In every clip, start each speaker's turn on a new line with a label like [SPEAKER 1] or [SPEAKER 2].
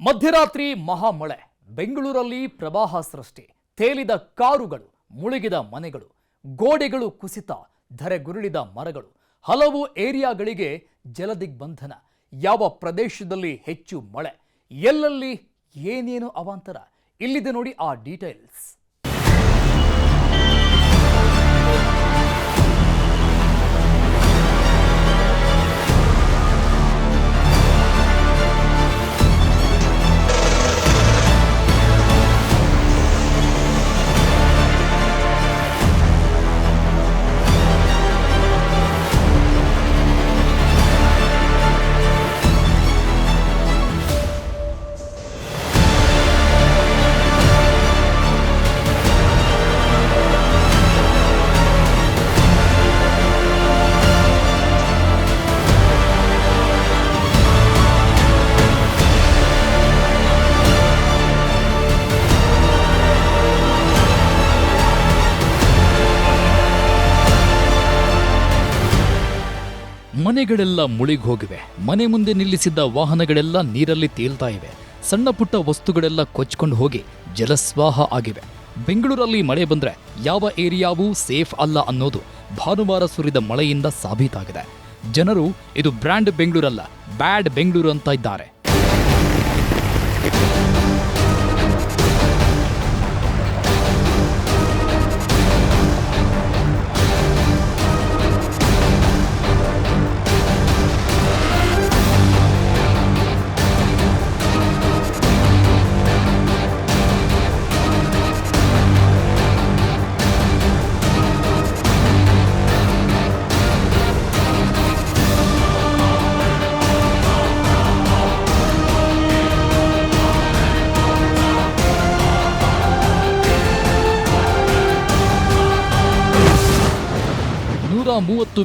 [SPEAKER 1] ಮಧ್ಯರಾತ್ರಿ ಮಹಾಮಳೆ, ಬೆಂಗಳೂರಲ್ಲಿ ಪ್ರವಾಹ ಸೃಷ್ಟಿ, ತೇಲಿದ ಕಾರುಗಳು, ಮುಳುಗಿದ ಮನೆಗಳು, ಗೋಡೆಗಳು ಕುಸಿತ, ಧರೆಗುರುಳಿದ ಮರಗಳು, ಹಲವು ಏರಿಯಾಗಳಿಗೆ ಜಲದಿಗ್ಬಂಧನ. ಯಾವ ಪ್ರದೇಶದಲ್ಲಿ ಹೆಚ್ಚು ಮಳೆ, ಎಲ್ಲೆಲ್ಲಿ ಏನೇನು ಅವಾಂತರ, ಇಲ್ಲಿದೆ ನೋಡಿ ಆ ಡೀಟೇಲ್ಸ್. ಮನೆಗಳೆಲ್ಲ ಮುಳುಗಿ ಹೋಗಿವೆ. ಮನೆ ಮುಂದೆ ನಿಲ್ಲಿಸಿದ್ದ ವಾಹನಗಳೆಲ್ಲ ನೀರಲ್ಲಿ ತೇಲ್ತಾ ಇವೆ. ಸಣ್ಣ ಪುಟ್ಟ ವಸ್ತುಗಳೆಲ್ಲ ಕೊಚ್ಕೊಂಡು ಹೋಗಿ ಜಲಸ್ವಾಹ ಆಗಿವೆ. ಬೆಂಗಳೂರಲ್ಲಿ ಮಳೆ ಬಂದ್ರೆ ಯಾವ ಏರಿಯಾವೂ ಸೇಫ್ ಅಲ್ಲ ಅನ್ನೋದು ಭಾನುವಾರ ಸುರಿದ ಮಳೆಯಿಂದ ಸಾಬೀತಾಗಿದೆ. ಜನರು ಇದು ಬ್ರ್ಯಾಂಡ್ ಬೆಂಗಳೂರಲ್ಲ, ಬ್ಯಾಡ್ ಬೆಂಗಳೂರು ಅಂತ ಇದ್ದಾರೆ.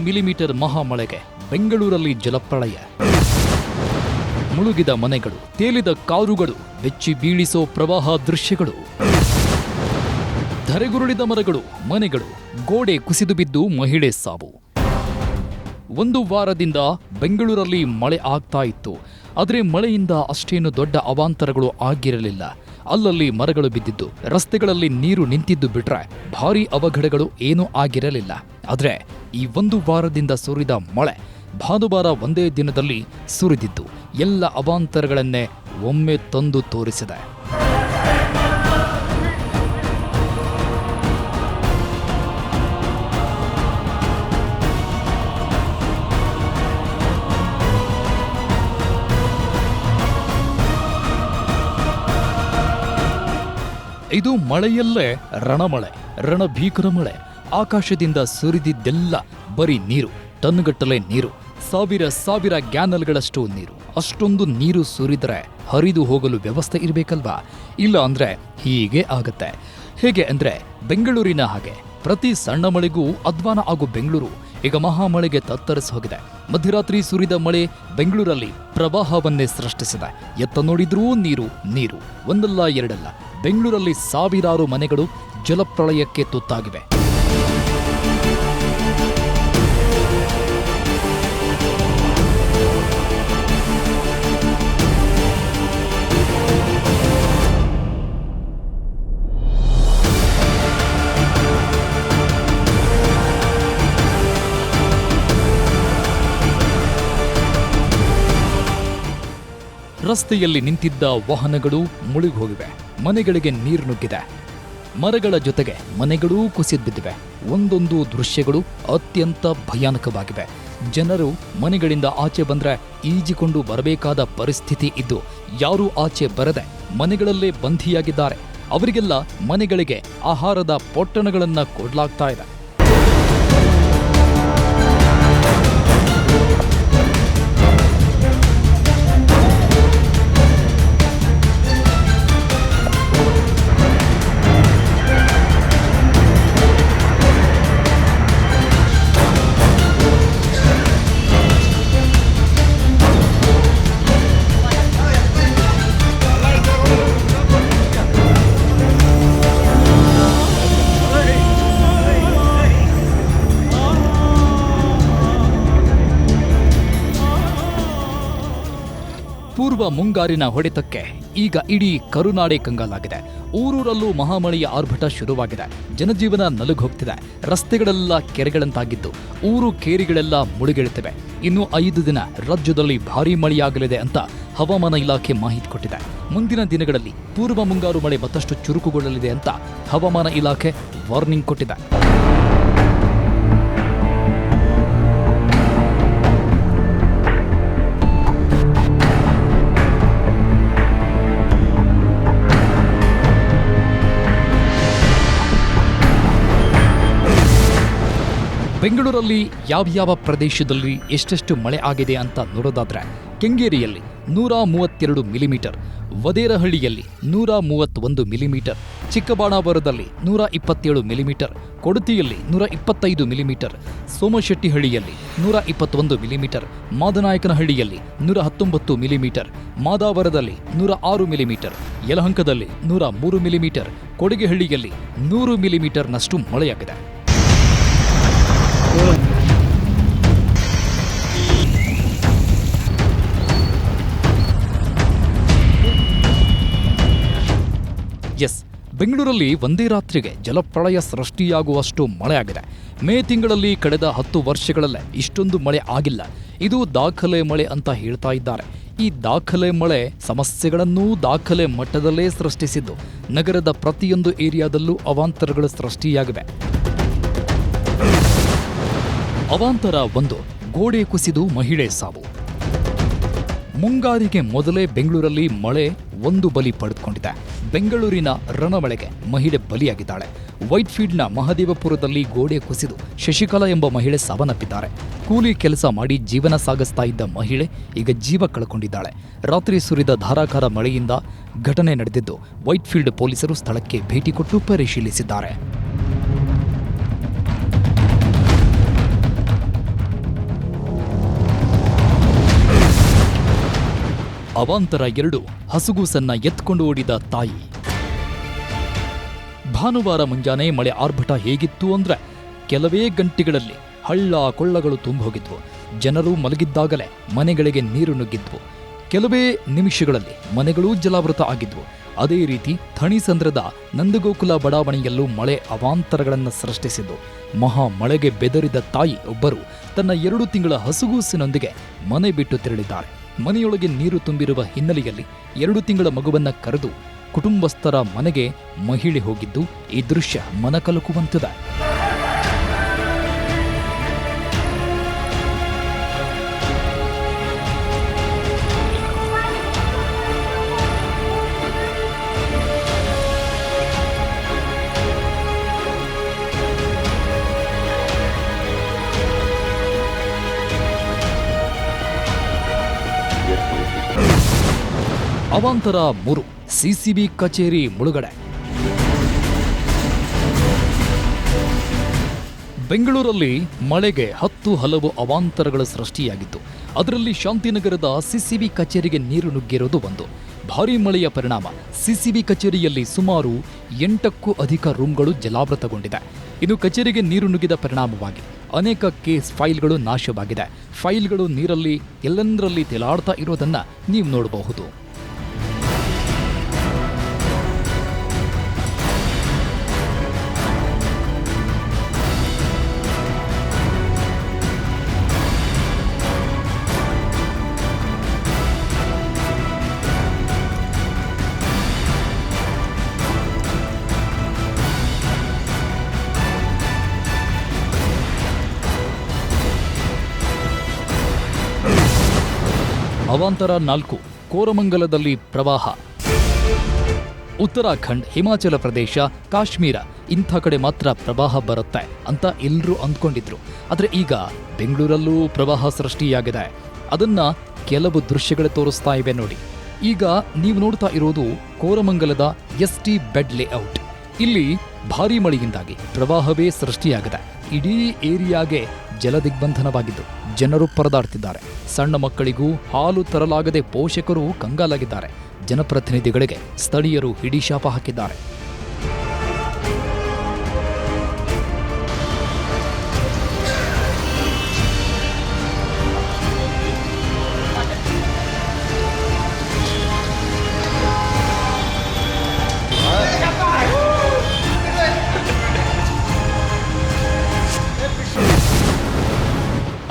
[SPEAKER 1] ಮಿಲಿಮೀಟರ್ ಮಹಾಮಳೆಗೆ ಬೆಂಗಳೂರಲ್ಲಿ ಜಲಪ್ರಳಯ. ಮುಳುಗಿದ ಮನೆಗಳು, ತೇಲಿದ ಕಾರುಗಳು, ಬೆಚ್ಚಿ ಬೀಳಿಸೋ ಪ್ರವಾಹ ದೃಶ್ಯಗಳು, ಧರೆಗುರುಳಿದ ಮರಗಳು, ಮನೆಗಳು, ಗೋಡೆ ಕುಸಿದು ಬಿದ್ದು ಮಹಿಳೆ ಸಾವು. ಒಂದು ವಾರದಿಂದ ಬೆಂಗಳೂರಲ್ಲಿ ಮಳೆ ಆಗ್ತಾ ಇತ್ತು. ಆದರೆ ಮಳೆಯಿಂದ ಅಷ್ಟೇನು ದೊಡ್ಡ ಅವಾಂತರಗಳು ಆಗಿರಲಿಲ್ಲ. ಅಲ್ಲಲ್ಲಿ ಮರಗಳು ಬಿದ್ದಿದ್ದು, ರಸ್ತೆಗಳಲ್ಲಿ ನೀರು ನಿಂತಿದ್ದು ಬಿಟ್ರೆ ಭಾರೀ ಅವಘಡಗಳು ಏನೂ ಆಗಿರಲಿಲ್ಲ. ಆದರೆ ಈ ಒಂದು ವಾರದಿಂದ ಸುರಿದ ಮಳೆ ಭಾನುವಾರ ಒಂದೇ ದಿನದಲ್ಲಿ ಸುರಿದಿದ್ದು ಎಲ್ಲ ಅವಾಂತರಗಳನ್ನೇ ಒಮ್ಮೆ ತಂದು ತೋರಿಸಿದೆ. ಇದು ಮಳೆಯಲ್ಲೇ ರಣಮಳೆ, ರಣಭೀಕರ ಮಳೆ. ಆಕಾಶದಿಂದ ಸುರಿದಿದ್ದೆಲ್ಲ ಬರೀ ನೀರು, ಟನ್ಗಟ್ಟಲೆ ನೀರು, ಸಾವಿರ ಗ್ಯಾನಲ್ಗಳಷ್ಟು ನೀರು. ಅಷ್ಟೊಂದು ನೀರು ಸುರಿದ್ರೆ ಹರಿದು ಹೋಗಲು ವ್ಯವಸ್ಥೆ ಇರಬೇಕಲ್ವಾ? ಇಲ್ಲ ಅಂದ್ರೆ ಹೀಗೆ ಆಗತ್ತೆ. ಹೇಗೆ ಅಂದ್ರೆ ಬೆಂಗಳೂರಿನ ಹಾಗೆ ಪ್ರತಿ ಸಣ್ಣ ಮಳೆಗೂ ಅಧ್ವಾನ ಆಗೋ ಬೆಂಗಳೂರು ಈಗ ಮಹಾಮಳೆಗೆ ತತ್ತರಿಸಿ ಹೋಗಿದೆ. ಮಧ್ಯರಾತ್ರಿ ಸುರಿದ ಮಳೆ ಬೆಂಗಳೂರಲ್ಲಿ ಪ್ರವಾಹವನ್ನೇ ಸೃಷ್ಟಿಸಿದೆ. ಎತ್ತ ನೋಡಿದ್ರೂ ನೀರು ನೀರು, ಒಂದಲ್ಲ ಎರಡಲ್ಲ. ಬೆಂಗಳೂರಲ್ಲಿ ಸಾವಿರಾರು ಮನೆಗಳು ಜಲಪ್ರಳಯಕ್ಕೆ ತುತ್ತಾಗಿವೆ. ರಸ್ತೆಯಲ್ಲಿ ನಿಂತಿದ್ದ ವಾಹನಗಳು ಮುಳುಗಿ ಹೋಗಿವೆ. ಮನೆಗಳಿಗೆ ನೀರು ನುಗ್ಗಿದೆ. ಮರಗಳ ಜೊತೆಗೆ ಮನೆಗಳೂ ಕುಸಿದು ಬಿದ್ದಿವೆ. ಒಂದೊಂದು ದೃಶ್ಯಗಳು ಅತ್ಯಂತ ಭಯಾನಕವಾಗಿವೆ. ಜನರು ಮನೆಗಳಿಂದ ಆಚೆ ಬಂದ್ರೆ ಈಜಿಕೊಂಡು ಬರಬೇಕಾದ ಪರಿಸ್ಥಿತಿ ಇದ್ದು, ಯಾರೂ ಆಚೆ ಬರದೆ ಮನೆಗಳಲ್ಲೇ ಬಂಧಿಯಾಗಿದ್ದಾರೆ. ಅವರಿಗೆಲ್ಲ ಮನೆಗಳಿಗೆ ಆಹಾರದ ಪೊಟ್ಟಣಗಳನ್ನ ಕೊಡ್ಲಾಗ್ತಾ ಇದೆ. ಪೂರ್ವ ಮುಂಗಾರಿನ ಹೊಡೆತಕ್ಕೆ ಈಗ ಇಡೀ ಕರುನಾಡೆ ಕಂಗಾಲಾಗಿದೆ. ಊರೂರಲ್ಲೂ ಮಹಾಮಳೆಯ ಆರ್ಭಟ ಶುರುವಾಗಿದೆ. ಜನಜೀವನ ನಲುಗೋಗ್ತಿದೆ. ರಸ್ತೆಗಳೆಲ್ಲ ಕೆರೆಗಳಂತಾಗಿದ್ದು ಊರು ಕೇರಿಗಳೆಲ್ಲ ಮುಳುಗೇಳುತ್ತಿವೆ. ಇನ್ನು 5 ದಿನ ರಾಜ್ಯದಲ್ಲಿ ಭಾರೀ ಮಳೆಯಾಗಲಿದೆ ಅಂತ ಹವಾಮಾನ ಇಲಾಖೆ ಮಾಹಿತಿ ಕೊಟ್ಟಿದೆ. ಮುಂದಿನ ದಿನಗಳಲ್ಲಿ ಪೂರ್ವ ಮುಂಗಾರು ಮಳೆ ಮತ್ತಷ್ಟು ಚುರುಕುಗೊಳ್ಳಲಿದೆ ಅಂತ ಹವಾಮಾನ ಇಲಾಖೆ ವಾರ್ನಿಂಗ್ ಕೊಟ್ಟಿದೆ. ಬೆಂಗಳೂರಲ್ಲಿ ಯಾವ್ಯಾವ ಪ್ರದೇಶದಲ್ಲಿ ಎಷ್ಟೆಷ್ಟು ಮಳೆ ಆಗಿದೆ ಅಂತ ನೋಡೋದಾದ್ರೆ, ಕೆಂಗೇರಿಯಲ್ಲಿ 132 ಮಿಲಿಮೀಟರ್, ವದೇರಹಳ್ಳಿಯಲ್ಲಿ 131 ಮಿಲಿಮೀಟರ್, ಚಿಕ್ಕಬಾಣಾವರದಲ್ಲಿ 127 ಮಿಲಿಮೀಟರ್, ಕೊಡತಿಯಲ್ಲಿ 125 ಮಿಲಿಮೀಟರ್, ಸೋಮಶೆಟ್ಟಿಹಳ್ಳಿಯಲ್ಲಿ 121 ಮಿಲಿಮೀಟರ್, ಮಾದನಾಯಕನಹಳ್ಳಿಯಲ್ಲಿ 119 ಮಿಲಿಮೀಟರ್, ಮಾದಾವರದಲ್ಲಿ 106 ಮಿಲಿಮೀಟರ್, ಯಲಹಂಕದಲ್ಲಿ 103 ಮಿಲಿಮೀಟರ್, ಕೊಡಿಗೆಹಳ್ಳಿಯಲ್ಲಿ 100 ಮಿಲಿಮೀಟರ್ನಷ್ಟು ಮಳೆಯಾಗಿದೆ. ಎಸ್, ಬೆಂಗಳೂರಲ್ಲಿ ಒಂದೇ ರಾತ್ರಿಗೆ ಜಲಪ್ರಳಯ ಸೃಷ್ಟಿಯಾಗುವಷ್ಟು ಮಳೆಯಾಗಿದೆ. ಮೇ ತಿಂಗಳಲ್ಲಿ ಕಳೆದ 10 ವರ್ಷಗಳಲ್ಲೇ ಇಷ್ಟೊಂದು ಮಳೆ ಆಗಿಲ್ಲ. ಇದು ದಾಖಲೆ ಮಳೆ ಅಂತ ಹೇಳ್ತಾ ಇದ್ದಾರೆ. ಈ ದಾಖಲೆ ಮಳೆ ಸಮಸ್ಯೆಗಳನ್ನೂ ದಾಖಲೆ ಮಟ್ಟದಲ್ಲೇ ಸೃಷ್ಟಿಸಿದ್ದು ನಗರದ ಪ್ರತಿಯೊಂದು ಏರಿಯಾದಲ್ಲೂ ಅವಾಂತರಗಳು ಸೃಷ್ಟಿಯಾಗಿವೆ. ಅವಾಂತರ 1, ಗೋಡೆ ಕುಸಿದು ಮಹಿಳೆ ಸಾವು. ಮುಂಗಾರಿಗೆ ಮೊದಲೇ ಬೆಂಗಳೂರಲ್ಲಿ ಮಳೆ 1 ಬಲಿ ಪಡೆದುಕೊಂಡಿದೆ. ಬೆಂಗಳೂರಿನ ರಣಮಳೆಗೆ ಮಹಿಳೆ ಬಲಿಯಾಗಿದ್ದಾಳೆ. ವೈಟ್ಫೀಲ್ಡ್ನ ಮಹದೇವಪುರದಲ್ಲಿ ಗೋಡೆ ಕುಸಿದು ಶಶಿಕಲಾ ಎಂಬ ಮಹಿಳೆ ಸಾವನ್ನಪ್ಪಿದ್ದಾರೆ. ಕೂಲಿ ಕೆಲಸ ಮಾಡಿ ಜೀವನ ಸಾಗಿಸ್ತಾ ಇದ್ದ ಮಹಿಳೆ ಈಗ ಜೀವ ಕಳ್ಕೊಂಡಿದ್ದಾಳೆ. ರಾತ್ರಿ ಸುರಿದ ಧಾರಾಕಾರ ಮಳೆಯಿಂದ ಘಟನೆ ನಡೆದಿದ್ದು ವೈಟ್ಫೀಲ್ಡ್ ಪೊಲೀಸರು ಸ್ಥಳಕ್ಕೆ ಭೇಟಿ ಕೊಟ್ಟು ಪರಿಶೀಲಿಸಿದ್ದಾರೆ. ಅವಾಂತರ 2, ಹಸುಗೂಸನ್ನ ಎತ್ಕೊಂಡು ಓಡಿದ ತಾಯಿ. ಭಾನುವಾರ ಮುಂಜಾನೆ ಮಳೆ ಆರ್ಭಟ ಹೇಗಿತ್ತು ಅಂದ್ರೆ, ಕೆಲವೇ ಗಂಟೆಗಳಲ್ಲಿ ಹಳ್ಳ ಕೊಳ್ಳಗಳು ತುಂಬೋಗಿದ್ವು. ಜನರು ಮಲಗಿದ್ದಾಗಲೇ ಮನೆಗಳಿಗೆ ನೀರು ನುಗ್ಗಿದ್ವು. ಕೆಲವೇ ನಿಮಿಷಗಳಲ್ಲಿ ಮನೆಗಳೂ ಜಲಾವೃತ ಆಗಿದ್ವು. ಅದೇ ರೀತಿ ಥಣಿಸಂದ್ರದ ನಂದಗೋಕುಲ ಬಡಾವಣೆಯಲ್ಲೂ ಮಳೆ ಅವಾಂತರಗಳನ್ನು ಸೃಷ್ಟಿಸಿದ್ದು. ಮಹಾ ಮಳೆಗೆ ಬೆದರಿದ ತಾಯಿ ಒಬ್ಬರು ತನ್ನ 2 ತಿಂಗಳ ಹಸುಗೂಸಿನೊಂದಿಗೆ ಮನೆ ಬಿಟ್ಟು ತೆರಳಿದ್ದಾರೆ. ಮನೆಯೊಳಗೆ ನೀರು ತುಂಬಿರುವ ಹಿನ್ನೆಲೆಯಲ್ಲಿ 2 ತಿಂಗಳ ಮಗುವನ್ನ ಕರೆದು ಕುಟುಂಬಸ್ಥರ ಮನೆಗೆ ಮಹಿಳೆ ಹೋಗಿದ್ದು ಈ ದೃಶ್ಯ ಮನಕಲುಕುವಂತಿದೆ. ಅವಾಂತರ 3, ಸಿಸಿಬಿ ಕಚೇರಿ ಮುಳುಗಡೆ. ಬೆಂಗಳೂರಲ್ಲಿ ಮಳೆಗೆ 10 ಹಲವು ಅವಾಂತರಗಳು ಸೃಷ್ಟಿಯಾಗಿತ್ತು. ಅದರಲ್ಲಿ ಶಾಂತಿನಗರದ ಸಿಸಿಬಿ ಕಚೇರಿಗೆ ನೀರು ನುಗ್ಗಿರೋದು ಒಂದು. ಭಾರೀ ಮಳೆಯ ಪರಿಣಾಮ ಸಿಸಿಬಿ ಕಚೇರಿಯಲ್ಲಿ ಸುಮಾರು 8ಕ್ಕೂ ಅಧಿಕ ರೂಂಗಳು ಜಲಾವೃತಗೊಂಡಿದೆ. ಇನ್ನು ಕಚೇರಿಗೆ ನೀರು ನುಗ್ಗಿದ ಪರಿಣಾಮವಾಗಿ ಅನೇಕ ಕೇಸ್ ಫೈಲ್ಗಳು ನಾಶವಾಗಿದೆ. ಫೈಲ್ಗಳು ನೀರಲ್ಲಿ ಎಲ್ಲೆಂದರಲ್ಲಿ ತೇಲಾಡ್ತಾ ಇರೋದನ್ನ ನೀವು ನೋಡಬಹುದು. ಅವಾಂತರ 4, ಕೋರಮಂಗಲದಲ್ಲಿ ಪ್ರವಾಹ. ಉತ್ತರಾಖಂಡ್, ಹಿಮಾಚಲ ಪ್ರದೇಶ, ಕಾಶ್ಮೀರ ಇಂಥ ಕಡೆ ಮಾತ್ರ ಪ್ರವಾಹ ಬರುತ್ತೆ ಅಂತ ಎಲ್ಲರೂ ಅಂದ್ಕೊಂಡಿದ್ರು. ಆದರೆ ಈಗ ಬೆಂಗಳೂರಲ್ಲೂ ಪ್ರವಾಹ ಸೃಷ್ಟಿಯಾಗಿದೆ. ಅದನ್ನ ಕೆಲವು ದೃಶ್ಯಗಳು ತೋರಿಸ್ತಾ ಇವೆ ನೋಡಿ. ಈಗ ನೀವು ನೋಡ್ತಾ ಇರೋದು ಕೋರಮಂಗಲದ ST ಬೆಡ್ ಲೇಔಟ್. ಇಲ್ಲಿ ಭಾರೀ ಮಳೆಯಿಂದಾಗಿ ಪ್ರವಾಹವೇ ಸೃಷ್ಟಿಯಾಗಿದೆ. ಇಡೀ ಏರಿಯಾಗೆ ಜಲದಿಗ್ಬಂಧನವಾಗಿದ್ದು ಜನರು ಪರದಾಡ್ತಿದ್ದಾರೆ. ಸಣ್ಣ ಮಕ್ಕಳಿಗೂ ಹಾಲು ತರಲಾಗದೆ ಪೋಷಕರು ಕಂಗಾಲಾಗಿದ್ದಾರೆ. ಜನಪ್ರತಿನಿಧಿಗಳಿಗೆ ಸ್ಥಳೀಯರು ಹಿಡಿಶಾಪ ಹಾಕಿದ್ದಾರೆ.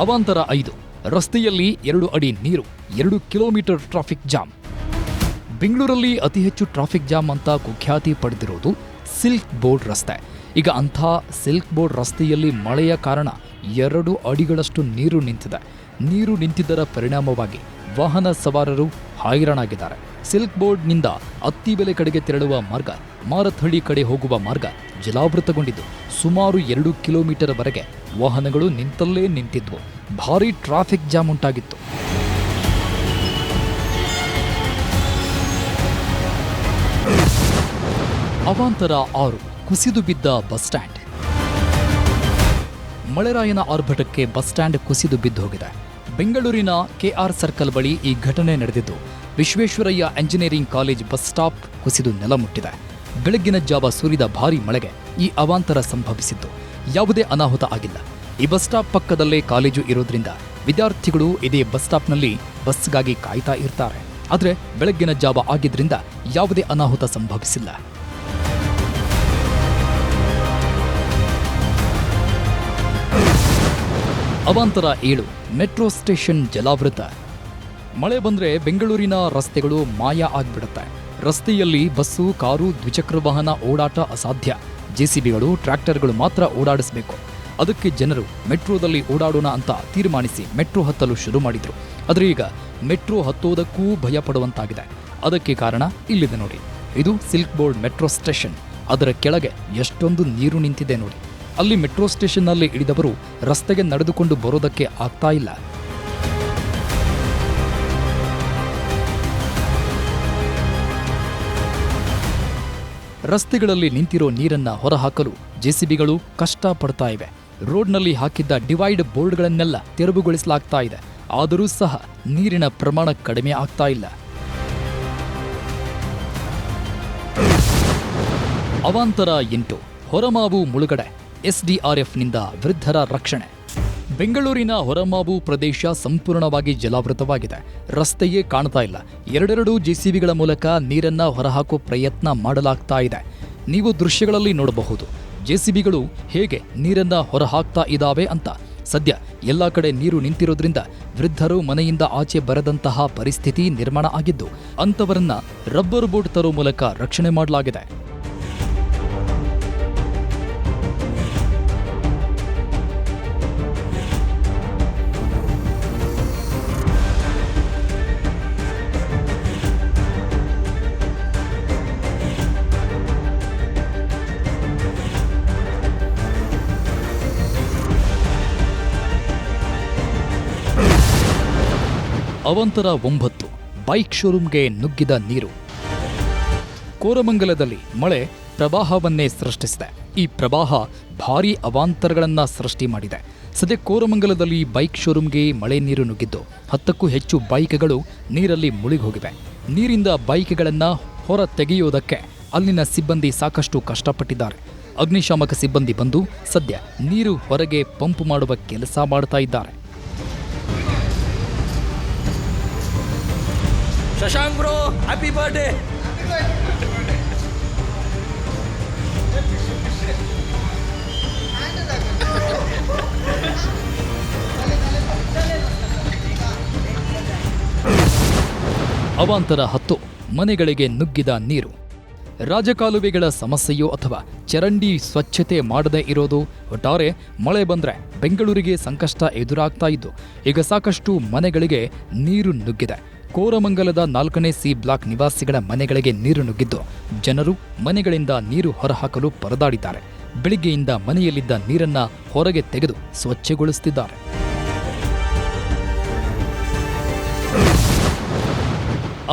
[SPEAKER 1] ಅವಾಂತರ 5, ರಸ್ತೆಯಲ್ಲಿ 2 ಅಡಿ ನೀರು, 2 ಕಿಲೋಮೀಟರ್ ಟ್ರಾಫಿಕ್ ಜಾಮ್. ಬೆಂಗಳೂರಲ್ಲಿ ಅತಿ ಹೆಚ್ಚು ಟ್ರಾಫಿಕ್ ಜಾಮ್ ಅಂತ ಕುಖ್ಯಾತಿ ಪಡೆದಿರೋದು ಸಿಲ್ಕ್ ಬೋರ್ಡ್ ರಸ್ತೆ. ಈಗ ಅಂಥ ಸಿಲ್ಕ್ ಬೋರ್ಡ್ ರಸ್ತೆಯಲ್ಲಿ ಮಳೆಯ ಕಾರಣ 2 ಅಡಿಗಳಷ್ಟು ನೀರು ನಿಂತಿದೆ. ನೀರು ನಿಂತಿದ್ದರ ಪರಿಣಾಮವಾಗಿ ವಾಹನ ಸವಾರರು ಹೈರಾಣಾಗಿದ್ದಾರೆ. ಸಿಲ್ಕ್ ಬೋರ್ಡ್ನಿಂದ ಅತ್ತಿಬೆಲೆ ಕಡೆಗೆ ತೆರಳುವ ಮಾರ್ಗ, ಮಾರತ್ಹಳ್ಳಿ ಕಡೆ ಹೋಗುವ ಮಾರ್ಗ ಜಲಾವೃತಗೊಂಡಿದ್ದು ಸುಮಾರು 2 ಕಿಲೋಮೀಟರ್ವರೆಗೆ ವಾಹನಗಳು ನಿಂತಲ್ಲೇ ನಿಂತಿದ್ವು. ಭಾರೀ ಟ್ರಾಫಿಕ್ ಜಾಮ್ ಉಂಟಾಗಿತ್ತು. ಅವಾಂತರ 6, ಕುಸಿದು ಬಿದ್ದ ಬಸ್ ಸ್ಟ್ಯಾಂಡ್. ಮಳೆರಾಯನ ಆರ್ಭಟಕ್ಕೆ ಬಸ್ ಸ್ಟ್ಯಾಂಡ್ ಕುಸಿದು ಬಿದ್ದು ಹೋಗಿದೆ. ಬೆಂಗಳೂರಿನ ಕೆಆರ್ ಸರ್ಕಲ್ ಬಳಿ ಈ ಘಟನೆ ನಡೆದಿದ್ದು Visvesvaraya engineering college bus stop ಕುಸಿದು ನೆಲಮುಟ್ಟಿದೆ. ಬೆಳಗ್ಗಿನ ಜಾವ ಸುರಿದ ಭಾರೀ ಮಳೆಗೆ ಈ ಅವಾಂತರ ಸಂಭವಿಸಿದ್ದು. ಯಾವುದೇ ಅನಾಹುತ ಆಗಿಲ್ಲ. ಈ ಬಸ್ ಸ್ಟಾಪ್ ಪಕ್ಕದಲ್ಲೇ ಕಾಲೇಜು ಇರೋದ್ರಿಂದ ವಿದ್ಯಾರ್ಥಿಗಳು ಇದೇ ಬಸ್ ಸ್ಟಾಪ್ನಲ್ಲಿ ಬಸ್ಗಾಗಿ ಕಾಯ್ತಾ ಇರ್ತಾರೆ. ಆದರೆ ಬೆಳಗ್ಗಿನ ಜಾವ ಆಗಿದ್ರಿಂದ ಯಾವುದೇ ಅನಾಹುತ ಸಂಭವಿಸಿಲ್ಲ. ಅವಾಂತರ 7, ಮೆಟ್ರೋ ಸ್ಟೇಷನ್ ಜಲಾವೃತ. ಮಳೆ ಬಂದ್ರೆ ಬೆಂಗಳೂರಿನ ರಸ್ತೆಗಳು ಮಾಯ ಆಗ್ಬಿಡುತ್ತೆ. ರಸ್ತೆಯಲ್ಲಿ ಬಸ್ಸು, ಕಾರು, ದ್ವಿಚಕ್ರ ವಾಹನ ಓಡಾಟ ಅಸಾಧ್ಯ. ಜೆಸಿಬಿಗಳು, ಟ್ರ್ಯಾಕ್ಟರ್ಗಳು ಮಾತ್ರ ಓಡಾಡಿಸಬೇಕು. ಅದಕ್ಕೆ ಜನರು ಮೆಟ್ರೋದಲ್ಲಿ ಓಡಾಡೋಣ ಅಂತ ತೀರ್ಮಾನಿಸಿ ಮೆಟ್ರೋ ಹತ್ತಲು ಶುರು ಮಾಡಿದ್ರು. ಆದರೆ ಈಗ ಮೆಟ್ರೋ ಹತ್ತೋದಕ್ಕೂ ಭಯ ಪಡುವಂತಾಗಿದೆ. ಅದಕ್ಕೆ ಕಾರಣ ಇಲ್ಲಿದೆ ನೋಡಿ. ಇದು ಸಿಲ್ಕ್ ಬೋರ್ಡ್ ಮೆಟ್ರೋ ಸ್ಟೇಷನ್. ಅದರ ಕೆಳಗೆ ಎಷ್ಟೊಂದು ನೀರು ನಿಂತಿದೆ ನೋಡಿ. ಅಲ್ಲಿ ಮೆಟ್ರೋ ಸ್ಟೇಷನ್ನಲ್ಲಿ ಇಳಿದವರು ರಸ್ತೆಗೆ ನಡೆದುಕೊಂಡು ಬರೋದಕ್ಕೆ ಆಗ್ತಾ ಇಲ್ಲ. ರಸ್ತೆಗಳಲ್ಲಿ ನಿಂತಿರೋ ನೀರನ್ನ ಹೊರಹಾಕಲು ಜೆಸಿಬಿಗಳು ಕಷ್ಟ ಪಡ್ತಾ ಇವೆ. ರೋಡ್ನಲ್ಲಿ ಹಾಕಿದ್ದ ಡಿವೈಡ್ ಬೋರ್ಡ್ಗಳನ್ನೆಲ್ಲ ತೆರವುಗೊಳಿಸಲಾಗ್ತಾ ಇದೆ. ಆದರೂ ಸಹ ನೀರಿನ ಪ್ರಮಾಣ ಕಡಿಮೆ ಆಗ್ತಾ ಇಲ್ಲ. ಅವಾಂತರ 8, ಹೊರಮಾವು ಮುಳುಗಡೆ. ಎಸ್ಡಿಆರ್ಎಫ್ನಿಂದ ವೃದ್ಧರ ರಕ್ಷಣೆ. ಬೆಂಗಳೂರಿನ ಹೊರಮಾವು ಪ್ರದೇಶ ಸಂಪೂರ್ಣವಾಗಿ ಜಲಾವೃತವಾಗಿದೆ. ರಸ್ತೆಯೇ ಕಾಣ್ತಾ ಇಲ್ಲ. 2 ಜೆಸಿಬಿಗಳ ಮೂಲಕ ನೀರನ್ನ ಹೊರಹಾಕೋ ಪ್ರಯತ್ನ ಮಾಡಲಾಗ್ತಾ ಇದೆ. ನೀವು ದೃಶ್ಯಗಳಲ್ಲಿ ನೋಡಬಹುದು ಜೆಸಿಬಿಗಳು ಹೇಗೆ ನೀರನ್ನ ಹೊರಹಾಕ್ತಾ ಇದ್ದಾವೆ ಅಂತ. ಸದ್ಯ ಎಲ್ಲ ಕಡೆ ನೀರು ನಿಂತಿರೋದ್ರಿಂದ ವೃದ್ಧರು ಮನೆಯಿಂದ ಆಚೆ ಬರದಂತಹ ಪರಿಸ್ಥಿತಿ ನಿರ್ಮಾಣ ಆಗಿದ್ದು ಅಂಥವರನ್ನ ರಬ್ಬರ್ ಬೋಟ್ ತರೋ ಮೂಲಕ ರಕ್ಷಣೆ ಮಾಡಲಾಗಿದೆ. ಅವಾಂತರ 9, ಬೈಕ್ ಶೋರೂಮ್ಗೆ ನುಗ್ಗಿದ ನೀರು. ಕೋರಮಂಗಲದಲ್ಲಿ ಮಳೆ ಪ್ರವಾಹವನ್ನೇ ಸೃಷ್ಟಿಸಿದೆ. ಈ ಪ್ರವಾಹ ಭಾರೀ ಅವಾಂತರಗಳನ್ನ ಸೃಷ್ಟಿ ಮಾಡಿದೆ. ಸದ್ಯ ಕೋರಮಂಗಲದಲ್ಲಿ ಬೈಕ್ ಶೋರೂಮ್ಗೆ ಮಳೆ ನೀರು ನುಗ್ಗಿದ್ದು 10ಕ್ಕೂ ಹೆಚ್ಚು ಬೈಕ್ಗಳು ನೀರಲ್ಲಿ ಮುಳುಗಿ ಹೋಗಿವೆ. ನೀರಿಂದ ಬೈಕ್ಗಳನ್ನ ಹೊರ ತೆಗೆಯುವುದಕ್ಕೆ ಅಲ್ಲಿನ ಸಿಬ್ಬಂದಿ ಸಾಕಷ್ಟು ಕಷ್ಟಪಟ್ಟಿದ್ದಾರೆ. ಅಗ್ನಿಶಾಮಕ ಸಿಬ್ಬಂದಿ ಬಂದು ಸದ್ಯ ನೀರು ಹೊರಗೆ ಪಂಪ್ ಮಾಡುವ ಕೆಲಸ ಮಾಡ್ತಾ ಇದ್ದಾರೆ.
[SPEAKER 2] Shashank bro, happy birthday.
[SPEAKER 1] ಅವಾಂತರ 10, ಮನೆಗಳಿಗೆ ನುಗ್ಗಿದ ನೀರು. ರಾಜಕಾಲುವೆಗಳ ಸಮಸ್ಯೆಯೋ ಅಥವಾ ಚರಂಡಿ ಸ್ವಚ್ಛತೆ ಮಾಡದೇ ಇರೋದು, ಒಟ್ಟಾರೆ ಮಳೆ ಬಂದ್ರೆ ಬೆಂಗಳೂರಿಗೆ ಸಂಕಷ್ಟ ಎದುರಾಗ್ತಾ ಇದ್ದು ಈಗ ಸಾಕಷ್ಟು ಮನೆಗಳಿಗೆ ನೀರು ನುಗ್ಗಿದೆ. ಕೋರಮಂಗಲದ 4ನೇ ಸಿ ಬ್ಲಾಕ್ ನಿವಾಸಿಗಳ ಮನೆಗಳಿಗೆ ನೀರು ನುಗ್ಗಿದ್ದು ಜನರು ಮನೆಗಳಿಂದ ನೀರು ಹೊರಹಾಕಲು ಪರದಾಡಿದ್ದಾರೆ. ಬೆಳಿಗ್ಗೆಯಿಂದ ಮನೆಯಲ್ಲಿದ್ದ ನೀರನ್ನ ಹೊರಗೆ ತೆಗೆದು ಸ್ವಚ್ಛಗೊಳಿಸುತ್ತಿದ್ದಾರೆ.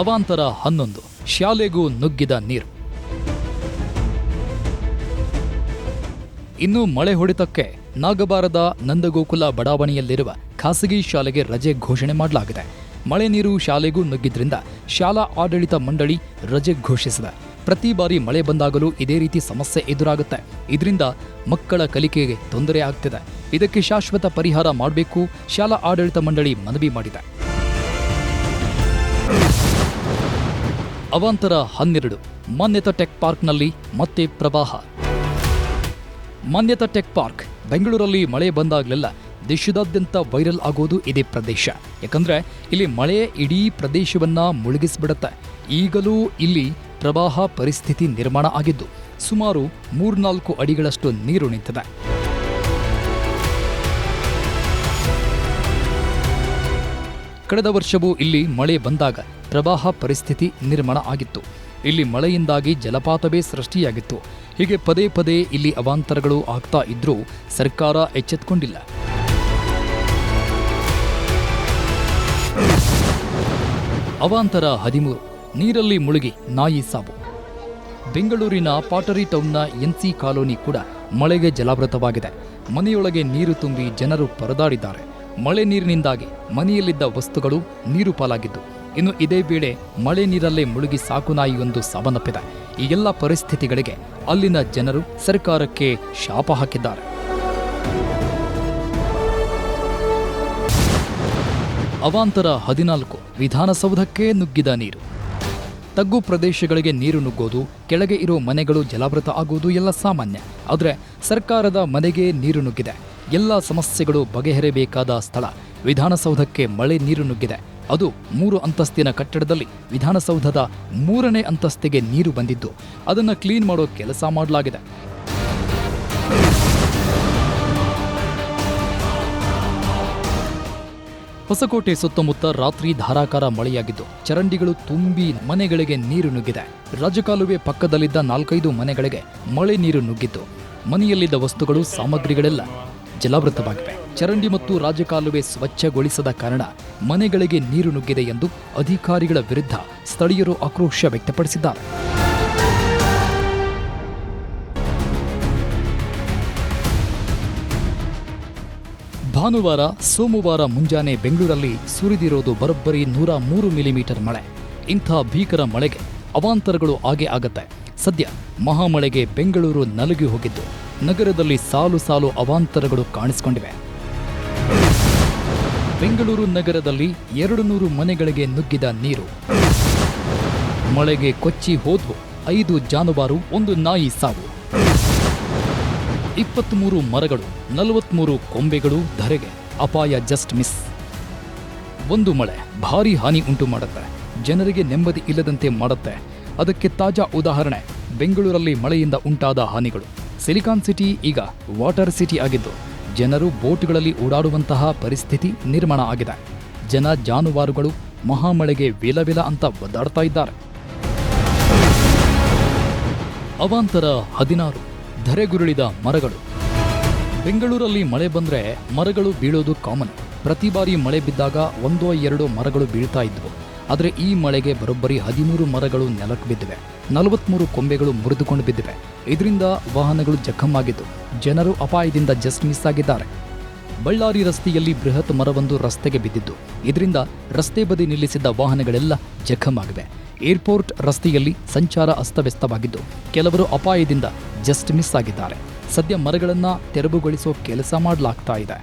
[SPEAKER 1] ಅವಾಂತರ 11, ಶಾಲೆಗೂ ನುಗ್ಗಿದ ನೀರು. ಇನ್ನು ಮಳೆ ಹೊಡೆತಕ್ಕೆ ನಾಗಬಾರದ ನಂದಗೋಕುಲ ಬಡಾವಣೆಯಲ್ಲಿರುವ ಖಾಸಗಿ ಶಾಲೆಗೆ ರಜೆ ಘೋಷಣೆ ಮಾಡಲಾಗಿದೆ. ಮಳೆ ನೀರು ಶಾಲೆಗೂ ನುಗ್ಗಿದ್ರಿಂದ ಶಾಲಾ ಆಡಳಿತ ಮಂಡಳಿ ರಜೆ ಘೋಷಿಸಿದೆ. ಪ್ರತಿ ಬಾರಿ ಮಳೆ ಬಂದಾಗಲೂ ಇದೇ ರೀತಿ ಸಮಸ್ಯೆ ಎದುರಾಗುತ್ತೆ. ಇದರಿಂದ ಮಕ್ಕಳ ಕಲಿಕೆಗೆ ತೊಂದರೆ ಆಗ್ತಿದೆ. ಇದಕ್ಕೆ ಶಾಶ್ವತ ಪರಿಹಾರ ಮಾಡಬೇಕು ಶಾಲಾ ಆಡಳಿತ ಮಂಡಳಿ ಮನವಿ ಮಾಡಿದೆ. ಅವಾಂತರ 12, ಮಾನ್ಯತಾ ಟೆಕ್ ಪಾರ್ಕ್ನಲ್ಲಿ ಮತ್ತೆ ಪ್ರವಾಹ. ಮಾನ್ಯತಾ ಟೆಕ್ ಪಾರ್ಕ್ ಬೆಂಗಳೂರಲ್ಲಿ ಮಳೆ ಬಂದಾಗಲೆಲ್ಲ ದೇಶದಾದ್ಯಂತ ವೈರಲ್ ಆಗೋದು ಇದೇ ಪ್ರದೇಶ. ಯಾಕಂದ್ರೆ ಇಲ್ಲಿ ಮಳೆ ಇಡೀ ಪ್ರದೇಶವನ್ನ ಮುಳುಗಿಸ್ಬಿಡುತ್ತೆ. ಈಗಲೂ ಇಲ್ಲಿ ಪ್ರವಾಹ ಪರಿಸ್ಥಿತಿ ನಿರ್ಮಾಣ ಆಗಿದ್ದು ಸುಮಾರು 3-4 ಅಡಿಗಳಷ್ಟು ನೀರು ನಿಂತಿದೆ. ಕಳೆದ ವರ್ಷವೂ ಇಲ್ಲಿ ಮಳೆ ಬಂದಾಗ ಪ್ರವಾಹ ಪರಿಸ್ಥಿತಿ ನಿರ್ಮಾಣ ಆಗಿತ್ತು. ಇಲ್ಲಿ ಮಳೆಯಿಂದಾಗಿ ಜಲಪಾತವೇ ಸೃಷ್ಟಿಯಾಗಿತ್ತು. ಹೀಗೆ ಪದೇ ಪದೇ ಇಲ್ಲಿ ಅವಾಂತರಗಳು ಆಗ್ತಾ ಇದ್ರೂ ಸರ್ಕಾರ ಎಚ್ಚೆತ್ತುಕೊಂಡಿಲ್ಲ. ಅವಾಂತರ 13, ನೀರಲ್ಲಿ ಮುಳುಗಿ ನಾಯಿ ಸಾವು. ಬೆಂಗಳೂರಿನ ಪಾಟರಿ ಟೌನ್ನ ಎನ್ಸಿ ಕಾಲೋನಿ ಕೂಡ ಮಳೆಗೆ ಜಲಾವೃತವಾಗಿದೆ. ಮನೆಯೊಳಗೆ ನೀರು ತುಂಬಿ ಜನರು ಪರದಾಡಿದ್ದಾರೆ. ಮಳೆ ನೀರಿನಿಂದಾಗಿ ಮನೆಯಲ್ಲಿದ್ದ ವಸ್ತುಗಳು ನೀರು ಪಾಲಾಗಿದ್ದು, ಇನ್ನು ಇದೇ ವೇಳೆ ಮಳೆ ನೀರಲ್ಲೇ ಮುಳುಗಿ ಸಾಕುನಾಯಿಯೊಂದು ಸಾವನ್ನಪ್ಪಿದೆ. ಈ ಎಲ್ಲ ಪರಿಸ್ಥಿತಿಗಳಿಗೆ ಅಲ್ಲಿನ ಜನರು ಸರ್ಕಾರಕ್ಕೆ ಶಾಪ ಹಾಕಿದ್ದಾರೆ. ಅವಾಂತರ 14, ವಿಧಾನಸೌಧಕ್ಕೆ ನುಗ್ಗಿದ ನೀರು. ತಗ್ಗು ಪ್ರದೇಶಗಳಿಗೆ ನೀರು ನುಗ್ಗೋದು, ಕೆಳಗೆ ಇರೋ ಮನೆಗಳು ಜಲಾವೃತ ಆಗುವುದು ಎಲ್ಲ ಸಾಮಾನ್ಯ. ಆದರೆ ಸರ್ಕಾರದ ಮನೆಗೆ ನೀರು ನುಗ್ಗಿದೆ. ಎಲ್ಲ ಸಮಸ್ಯೆಗಳು ಬಗೆಹರಿಬೇಕಾದ ಸ್ಥಳ ವಿಧಾನಸೌಧಕ್ಕೆ ಮಳೆ ನೀರು ನುಗ್ಗಿದೆ. ಅದು 3 ಅಂತಸ್ತಿನ ಕಟ್ಟಡದಲ್ಲಿ ವಿಧಾನಸೌಧದ 3ನೇ ಅಂತಸ್ತಿಗೆ ನೀರು ಬಂದಿದ್ದು ಅದನ್ನು ಕ್ಲೀನ್ ಮಾಡೋ ಕೆಲಸ ಮಾಡಲಾಗಿದೆ. ಹೊಸಕೋಟೆ ಸುತ್ತಮುತ್ತ ರಾತ್ರಿ ಧಾರಾಕಾರ ಮಳೆಯಾಗಿದ್ದು ಚರಂಡಿಗಳು ತುಂಬಿ ಮನೆಗಳಿಗೆ ನೀರು ನುಗ್ಗಿದೆ. ರಾಜಕಾಲುವೆ ಪಕ್ಕದಲ್ಲಿದ್ದ 4-5 ಮನೆಗಳಿಗೆ ಮಳೆ ನೀರು ನುಗ್ಗಿದ್ದು ಮನೆಯಲ್ಲಿದ್ದ ವಸ್ತುಗಳು ಸಾಮಗ್ರಿಗಳೆಲ್ಲ ಜಲಾವೃತವಾಗಿವೆ. ಚರಂಡಿ ಮತ್ತು ರಾಜಕಾಲುವೆ ಸ್ವಚ್ಛಗೊಳಿಸದ ಕಾರಣ ಮನೆಗಳಿಗೆ ನೀರು ನುಗ್ಗಿದೆ ಎಂದು ಅಧಿಕಾರಿಗಳ ವಿರುದ್ಧ ಸ್ಥಳೀಯರು ಆಕ್ರೋಶ ವ್ಯಕ್ತಪಡಿಸಿದ್ದಾರೆ. ಭಾನುವಾರ ಸೋಮವಾರ ಮುಂಜಾನೆ ಬೆಂಗಳೂರಲ್ಲಿ ಸುರಿದಿರೋದು ಬರೋಬ್ಬರಿ 103 ಮಿಲಿಮೀಟರ್ ಮಳೆ. ಇಂಥ ಭೀಕರ ಮಳೆಗೆ ಅವಾಂತರಗಳು ಆಗೇ ಆಗತ್ತೆ. ಸದ್ಯ ಮಹಾಮಳೆಗೆ ಬೆಂಗಳೂರು ನಲುಗಿ ಹೋಗಿದ್ದು ನಗರದಲ್ಲಿ ಸಾಲು ಸಾಲು ಅವಾಂತರಗಳು ಕಾಣಿಸಿಕೊಂಡಿವೆ. ಬೆಂಗಳೂರು ನಗರದಲ್ಲಿ 200 ಮನೆಗಳಿಗೆ ನುಗ್ಗಿದ ನೀರು. ಮಳೆಗೆ ಕೊಚ್ಚಿ ಹೋದ್ವು 5 ಜಾನುವಾರು, 1 ನಾಯಿ ಸಾವು. 23 ಮರಗಳು, 43 ಕೊಂಬೆಗಳು ಧರೆಗೆ. ಅಪಾಯ ಜಸ್ಟ್ ಮಿಸ್. ಒಂದು ಮಳೆ ಭಾರೀ ಹಾನಿ ಉಂಟು ಮಾಡುತ್ತೆ, ಜನರಿಗೆ ನೆಮ್ಮದಿ ಇಲ್ಲದಂತೆ ಮಾಡುತ್ತೆ. ಅದಕ್ಕೆ ತಾಜಾ ಉದಾಹರಣೆ ಬೆಂಗಳೂರಲ್ಲಿ ಮಳೆಯಿಂದ ಉಂಟಾದ ಹಾನಿಗಳು. ಸಿಲಿಕಾನ್ ಸಿಟಿ ಈಗ ವಾಟರ್ ಸಿಟಿ ಆಗಿದ್ದು ಜನರು ಬೋಟ್ಗಳಲ್ಲಿ ಓಡಾಡುವಂತಹ ಪರಿಸ್ಥಿತಿ ನಿರ್ಮಾಣ ಆಗಿದೆ. ಜನ ಜಾನುವಾರುಗಳು ಮಹಾಮಳೆಗೆ ವಿಲವಿಲ ಅಂತ ಒದ್ದಾಡ್ತಾ ಇದ್ದಾರೆ. ಅವಾಂತರ 16, ಧರೆಗುರುಳಿದ ಮರಗಳು. ಬೆಂಗಳೂರಲ್ಲಿ ಮಳೆ ಬಂದ್ರೆ ಮರಗಳು ಬೀಳೋದು ಕಾಮನ್. ಪ್ರತಿ ಬಾರಿ ಮಳೆ ಬಿದ್ದಾಗ 1-2 ಮರಗಳು ಬೀಳ್ತಾ ಇದ್ವು. ಆದರೆ ಈ ಮಳೆಗೆ ಬರೋಬ್ಬರಿ 13 ಮರಗಳು ನೆಲಕ್ಕೆ ಬಿದ್ದಿವೆ. 43 ಕೊಂಬೆಗಳು ಮುರಿದುಕೊಂಡು ಬಿದ್ದಿವೆ. ಇದರಿಂದ ವಾಹನಗಳು ಜಖಮ್ಮಾಗಿದ್ದು ಜನರು ಅಪಾಯದಿಂದ ಜಸ್ಟ್ ಮಿಸ್ ಆಗಿದ್ದಾರೆ. ಬಳ್ಳಾರಿ ರಸ್ತೆಯಲ್ಲಿ ಬೃಹತ್ ಮರವೊಂದು ರಸ್ತೆಗೆ ಬಿದ್ದಿದ್ದು ಇದರಿಂದ ರಸ್ತೆ ಬದಿ ನಿಲ್ಲಿಸಿದ್ದ ವಾಹನಗಳೆಲ್ಲ ಜಖಮ್ಮಾಗಿವೆ. ಏರ್ಪೋರ್ಟ್ ರಸ್ತೆಯಲ್ಲಿ ಸಂಚಾರ ಅಸ್ತವ್ಯಸ್ತವಾಗಿದ್ದು ಕೆಲವರು ಅಪಾಯದಿಂದ ಜಸ್ಟ್ ಮಿಸ್ ಆಗಿದ್ದಾರೆ. ಸದ್ಯ ಮರಗಳನ್ನು ತೆರವುಗೊಳಿಸೋ ಕೆಲಸ ಮಾಡಲಾಗ್ತಾ ಇದೆ.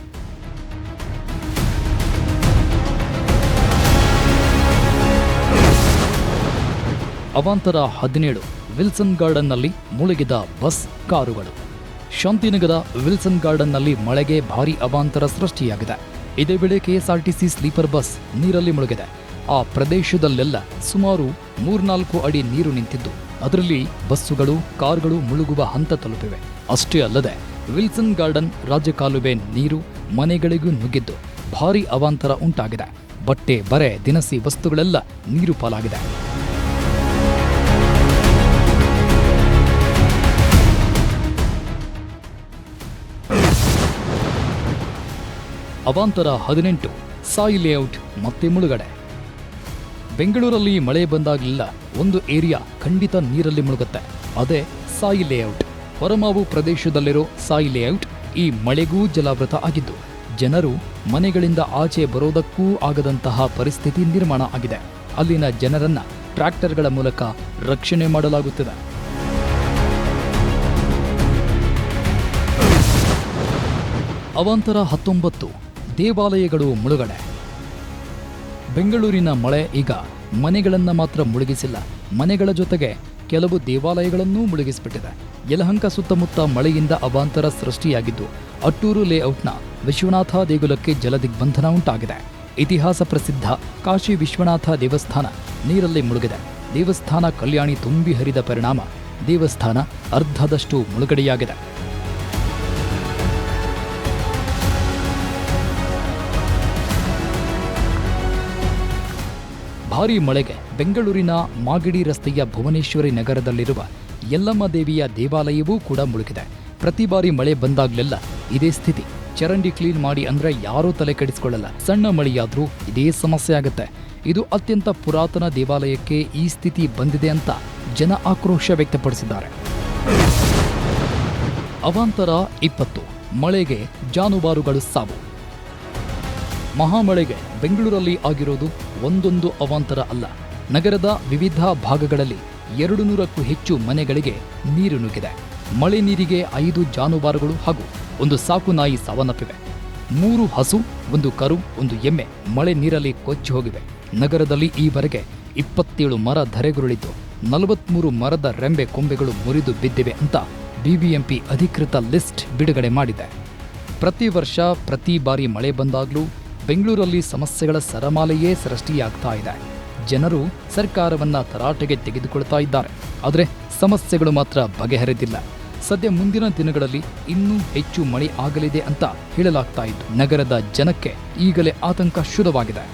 [SPEAKER 1] ಅವಾಂತರ 17, ವಿಲ್ಸನ್ ಗಾರ್ಡನ್ನಲ್ಲಿ ಮುಳುಗಿದ ಬಸ್, ಕಾರುಗಳು. ಶಾಂತಿನಗರ ವಿಲ್ಸನ್ ಗಾರ್ಡನ್ನಲ್ಲಿ ಮಳೆಗೆ ಭಾರೀ ಅವಾಂತರ ಸೃಷ್ಟಿಯಾಗಿದೆ. ಇದೇ ವೇಳೆ ಕೆಎಸ್ಆರ್ಟಿಸಿ ಸ್ಲೀಪರ್ ಬಸ್ ನೀರಲ್ಲಿ ಮುಳುಗಿದೆ. ಆ ಪ್ರದೇಶದಲ್ಲೆಲ್ಲ ಸುಮಾರು 3-4 ಅಡಿ ನೀರು ನಿಂತಿದ್ದು ಅದರಲ್ಲಿ ಬಸ್ಸುಗಳು, ಕಾರುಗಳು ಮುಳುಗುವ ಹಂತ ತಲುಪಿವೆ. ಅಷ್ಟೇ ಅಲ್ಲದೆ ವಿಲ್ಸನ್ ಗಾರ್ಡನ್ ರಾಜಕಾಲುವೆ ನೀರು ಮನೆಗಳಿಗೂ ನುಗ್ಗಿದ್ದು ಭಾರೀ ಅವಾಂತರ ಉಂಟಾಗಿದೆ. ಬಟ್ಟೆ, ಬರೆ, ದಿನಸಿ ವಸ್ತುಗಳೆಲ್ಲ ನೀರು ಪಾಲಾಗಿದೆ. ಅವಾಂತರ 18, ಸಾಯಿ ಲೇಔಟ್ ಮತ್ತೆ ಮುಳುಗಡೆ. ಬೆಂಗಳೂರಲ್ಲಿ ಮಳೆ ಬಂದಾಗಲೆಲ್ಲ ಒಂದು ಏರಿಯಾ ಖಂಡಿತ ನೀರಲ್ಲಿ ಮುಳುಗುತ್ತೆ. ಅದೇ ಸಾಯಿ ಲೇಔಟ್. ಹೊರಮಾವು ಪ್ರದೇಶದಲ್ಲಿರೋ ಸಾಯಿ ಲೇಔಟ್ ಈ ಮಳೆಗೂ ಜಲಾವೃತ ಆಗಿದ್ದು ಜನರು ಮನೆಗಳಿಂದ ಆಚೆ ಬರೋದಕ್ಕೂ ಆಗದಂತಹ ಪರಿಸ್ಥಿತಿ ನಿರ್ಮಾಣ ಆಗಿದೆ. ಅಲ್ಲಿನ ಜನರನ್ನ ಟ್ರ್ಯಾಕ್ಟರ್ಗಳ ಮೂಲಕ ರಕ್ಷಣೆ ಮಾಡಲಾಗುತ್ತಿದೆ. ಅವಾಂತರ 19, ದೇವಾಲಯಗಳು ಮುಳುಗಡೆ. ಬೆಂಗಳೂರಿನ ಮಳೆ ಈಗ ಮನೆಗಳನ್ನು ಮಾತ್ರ ಮುಳುಗಿಸಿಲ್ಲ, ಮನೆಗಳ ಜೊತೆಗೆ ಕೆಲವು ದೇವಾಲಯಗಳನ್ನೂ ಮುಳುಗಿಸಿಬಿಟ್ಟಿದೆ. ಯಲಹಂಕ ಸುತ್ತಮುತ್ತ ಮಳೆಯಿಂದ ಅವಾಂತರ ಸೃಷ್ಟಿಯಾಗಿದ್ದು ಅಟ್ಟೂರು ಲೇಔಟ್ನ ವಿಶ್ವನಾಥ ದೇಗುಲಕ್ಕೆ ಜಲದಿಗ್ಬಂಧನ ಉಂಟಾಗಿದೆ. ಇತಿಹಾಸ ಪ್ರಸಿದ್ಧ ಕಾಶಿ ವಿಶ್ವನಾಥ ದೇವಸ್ಥಾನ ನೀರಲ್ಲಿ ಮುಳುಗಿದೆ. ದೇವಸ್ಥಾನ ಕಲ್ಯಾಣಿ ತುಂಬಿ ಹರಿದ ಪರಿಣಾಮ ದೇವಸ್ಥಾನ ಅರ್ಧದಷ್ಟು ಮುಳುಗಡೆಯಾಗಿದೆ. ಭಾರೀ ಮಳೆಗೆ ಬೆಂಗಳೂರಿನ ಮಾಗಡಿ ರಸ್ತೆಯ ಭುವನೇಶ್ವರಿ ನಗರದಲ್ಲಿರುವ ಯಲ್ಲಮ್ಮ ದೇವಿಯ ದೇವಾಲಯವೂ ಕೂಡ ಮುಳುಗಿದೆ. ಪ್ರತಿ ಬಾರಿ ಮಳೆ ಬಂದಾಗ್ಲೆಲ್ಲ ಇದೇ ಸ್ಥಿತಿ. ಚರಂಡಿ ಕ್ಲೀನ್ ಮಾಡಿ ಅಂದ್ರೆ ಯಾರೂ ತಲೆ ಕೆಡಿಸಿಕೊಳ್ಳಲ್ಲ. ಸಣ್ಣ ಮಳೆಯಾದ್ರೂ ಇದೇ ಸಮಸ್ಯೆ ಆಗುತ್ತೆ. ಇದು ಅತ್ಯಂತ ಪುರಾತನ ದೇವಾಲಯಕ್ಕೆ ಈ ಸ್ಥಿತಿ ಬಂದಿದೆ ಅಂತ ಜನ ಆಕ್ರೋಶ ವ್ಯಕ್ತಪಡಿಸಿದ್ದಾರೆ. ಅವಾಂತರ 20 ಮಳೆಗೆ ಜಾನುವಾರುಗಳು ಸಾವು. ಮಹಾಮಳೆಗೆ ಬೆಂಗಳೂರಲ್ಲಿ ಆಗಿರೋದು ಒಂದೊಂದು ಅವಾಂತರ ಅಲ್ಲ. ನಗರದ ವಿವಿಧ ಭಾಗಗಳಲ್ಲಿ 200ಕ್ಕೂ ಹೆಚ್ಚು ಮನೆಗಳಿಗೆ ನೀರು ನುಗ್ಗಿದೆ. ಮಳೆ ನೀರಿಗೆ 5 ಜಾನುವಾರುಗಳು ಹಾಗೂ 1 ಸಾಕು ನಾಯಿ ಸಾವನ್ನಪ್ಪಿವೆ. 3 ಹಸು, 1 ಕರು, 1 ಎಮ್ಮೆ ಮಳೆ ನೀರಲ್ಲಿ ಕೊಚ್ಚಿ ಹೋಗಿವೆ. ನಗರದಲ್ಲಿ ಈವರೆಗೆ 27 ಮರ ಧರೆಗುರುಳಿದ್ದು 43 ಮರದ ರೆಂಬೆ ಕೊಂಬೆಗಳು ಮುರಿದು ಬಿದ್ದಿವೆ ಅಂತ ಬಿಬಿಎಂಪಿ ಅಧಿಕೃತ ಲಿಸ್ಟ್ ಬಿಡುಗಡೆ ಮಾಡಿದೆ. ಪ್ರತಿ ವರ್ಷ ಪ್ರತಿ ಬಾರಿ ಮಳೆ ಬಂದಾಗಲೂ ಬೆಂಗಳೂರಲ್ಲಿ ಸಮಸ್ಯೆಗಳ ಸರಮಾಲೆಯೇ ಸೃಷ್ಟಿಯಾಗ್ತಾ ಇದೆ. ಜನರು ಸರ್ಕಾರವನ್ನ ತರಾಟೆಗೆ ತೆಗೆದುಕೊಳ್ತಾ ಇದ್ದಾರೆ. ಆದರೆ ಸಮಸ್ಯೆಗಳು ಮಾತ್ರ ಬಗೆಹರಿದಿಲ್ಲ. ಸದ್ಯ ಮುಂದಿನ ದಿನಗಳಲ್ಲಿ ಇನ್ನೂ ಹೆಚ್ಚು ಮಳೆ ಆಗಲಿದೆ ಅಂತ ಹೇಳಲಾಗ್ತಾ ಇದ್ದು ನಗರದ ಜನಕ್ಕೆ ಈಗಲೇ ಆತಂಕ ಶುರುವಾಗಿದೆ.